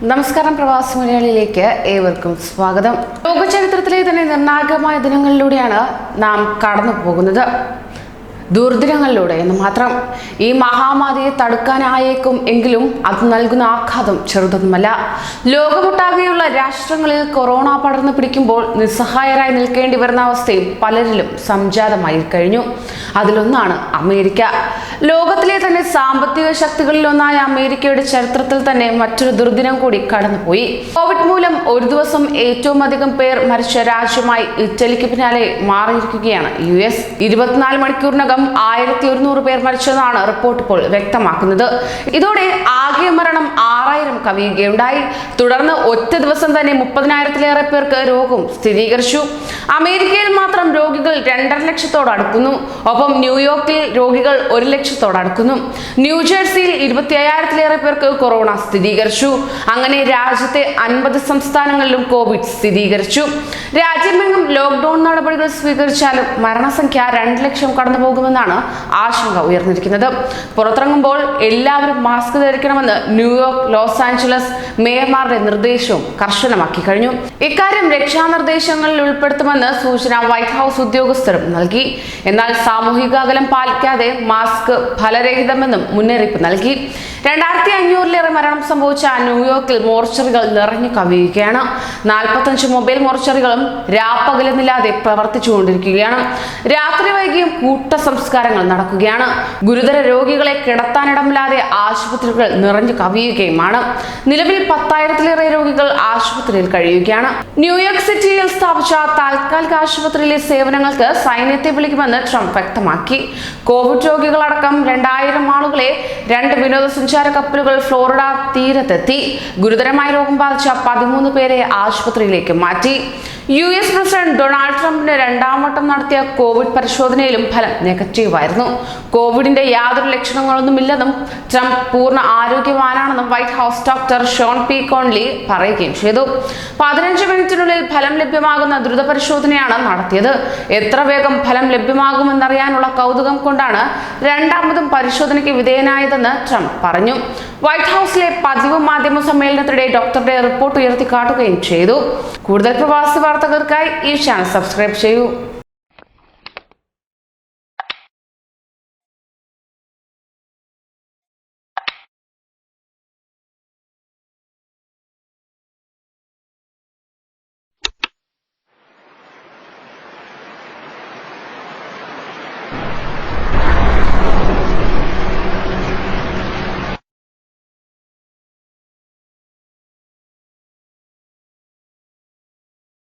നമസ്കാരം, പ്രവാസി മലയാളിയിലേക്ക് ഏവർക്കും സ്വാഗതം. ലോക ചരിത്രത്തിലെ തന്നെ നിർണായകമായ ദിനങ്ങളിലൂടെയാണ് നാം കടന്നു പോകുന്നത്. ദുർദിനങ്ങളിലൂടെ എന്ന് മാത്രം. ഈ മഹാമാരിയെ തടുക്കാനായേക്കും എങ്കിലും അത് നൽകുന്ന ആഘാതം ചെറുതൊന്നുമല്ല. ലോകമൊട്ടാകെയുള്ള രാഷ്ട്രങ്ങളിൽ കൊറോണ പടർന്നു പിടിക്കുമ്പോൾ നിസ്സഹായരായി നിൽക്കേണ്ടി വരുന്ന അവസ്ഥയും പലരിലും സംജാതമായി കഴിഞ്ഞു. അതിലൊന്നാണ് അമേരിക്ക. ലോകത്തിലെ തന്നെ സാമ്പത്തിക ശക്തികളിലൊന്നായ അമേരിക്കയുടെ ചരിത്രത്തിൽ തന്നെ മറ്റൊരു ദുർദിനം കൂടി കടന്നുപോയി. കോവിഡ് മൂലം ഒരു ദിവസം ഏറ്റവും അധികം പേർ മരിച്ച രാജ്യമായി ഇറ്റലിക്ക് പിന്നാലെ മാറിയിരിക്കുകയാണ് US. 24 മണിക്കൂറിനകം 1100 പേർ മരിച്ചതാണ് റിപ്പോർട്ട് ഇപ്പോൾ വ്യക്തമാക്കുന്നത്. ഇതോടെ ആകെ മരണം 6000 കവിയുകയുണ്ടായി. തുടർന്ന് ഒറ്റ ദിവസം തന്നെ 30,000-ലേറെ പേർക്ക് രോഗം സ്ഥിരീകരിച്ചു. അമേരിക്കയിൽ മാത്രം രോഗികൾ 2.5 ലക്ഷത്തോട് അടുക്കുന്നു. ഒപ്പം ന്യൂയോർക്കിൽ രോഗികൾ 1 ലക്ഷത്തോട് അടുക്കുന്നു. ന്യൂജേഴ്സിയിൽ 25,000-ലേറെ പേർക്ക് കൊറോണ സ്ഥിരീകരിച്ചു. അങ്ങനെ രാജ്യത്തെ 50 സംസ്ഥാനങ്ങളിലും കോവിഡ് സ്ഥിരീകരിച്ചു. രാജ്യമെങ്ങും ലോക്ക്ഡൌൺ നടപടികൾ സ്വീകരിച്ചാലും മരണസംഖ്യ 2 ലക്ഷം കടന്നു പോകുമെന്നാണ് ആശങ്ക ഉയർന്നിരിക്കുന്നത്. പുറത്തിറങ്ങുമ്പോൾ എല്ലാവരും മാസ്ക് ധരിക്കണമെന്ന് ന്യൂയോർക്ക്, ലോസ് ആഞ്ചലസ് മേയർമാരുടെ നിർദ്ദേശവും കർശനമാക്കി കഴിഞ്ഞു. ഇക്കാര്യം രക്ഷാനിർദ്ദേശങ്ങളിൽ ഉൾപ്പെടുത്തുമെന്ന് സൂചന വൈറ്റ് ഹൗസ് ഉദ്യോഗസ്ഥരും നൽകി. എന്നാൽ സാമൂഹിക അകലം പാലിക്കാതെ മാസ്ക് ഫലരഹിതമെന്നും മുന്നറിയിപ്പ് നൽകി. 2500-ലേറെ മരണം സംഭവിച്ച ന്യൂയോർക്കിൽ മോർച്ചറികൾ നിറഞ്ഞു കവിയുകയാണ്. 45 മൊബൈൽ മോർച്ചറികളും രാപ്പകലെന്നില്ലാതെ പ്രവർത്തിച്ചുകൊണ്ടിരിക്കുകയാണ്. രാത്രി വൈകിയും കൂട്ട സംസ്കാരങ്ങൾ നടക്കുകയാണ്. ഗുരുതര രോഗികളെ കിടത്താനിടമില്ലാതെ ആശുപത്രികൾ നിറഞ്ഞു കവിയുകയുമാണ്. നിലവിൽ 10,000-ലേറെ രോഗികൾ ആശുപത്രിയിൽ കഴിയുകയാണ്. ന്യൂയോർക്ക് സിറ്റിയിൽ സ്ഥാപിച്ച താൽക്കാലിക ആശുപത്രിയിലെ സേവനങ്ങൾക്ക് സൈന്യത്തെ വിളിക്കുമെന്ന് ട്രംപ് വ്യക്തമാക്കി. കോവിഡ് രോഗികളടക്കം 2000 ആളുകളെ 2 വിനോദസഞ്ചാര കപ്പലുകൾ ഫ്ലോറിഡ തീരത്തെത്തി. ഗുരുതരമായ രോഗം ബാധിച്ച 13 പേരെ ആശുപത്രിയിലേക്ക് മാറ്റി. US പ്രസിഡന്റ് ഡൊണാൾഡ് ട്രംപിന് 2ാം വട്ടം നടത്തിയ കോവിഡ് പരിശോധനയിലും ഫലം നെഗറ്റീവായിരുന്നു. കോവിഡിന്റെ യാതൊരു ലക്ഷണങ്ങളൊന്നുമില്ലെന്നും ട്രംപ് പൂർണ്ണ ആരോഗ്യവാനാണെന്നും White House doctor Sean P Conley പറയുകയും ചെയ്തു. 15 മിനിറ്റിനുള്ളിൽ ഫലം ലഭ്യമാകുന്ന ദ്രുത പരിശോധനയാണ് നടത്തിയത്. എത്ര വേഗം ഫലം ലഭ്യമാകുമെന്നറിയാനുള്ള കൗതുകം കൊണ്ടാണ് 2ാമതും പരിശോധനയ്ക്ക് വിധേയനായതെന്ന് ട്രംപ് പറഞ്ഞു. വൈറ്റ് ഹൗസിലെ പതിവ് മാധ്യമ സമ്മേളനത്തിനിടെ ഡോക്ടറുടെ റിപ്പോർട്ട് ഉയർത്തിക്കാട്ടുകയും ചെയ്തു. കൂടുതൽ പ്രവാസി വാർത്തകൾക്കായി ഈ ചാനൽ സബ്സ്ക്രൈബ് ചെയ്യൂ.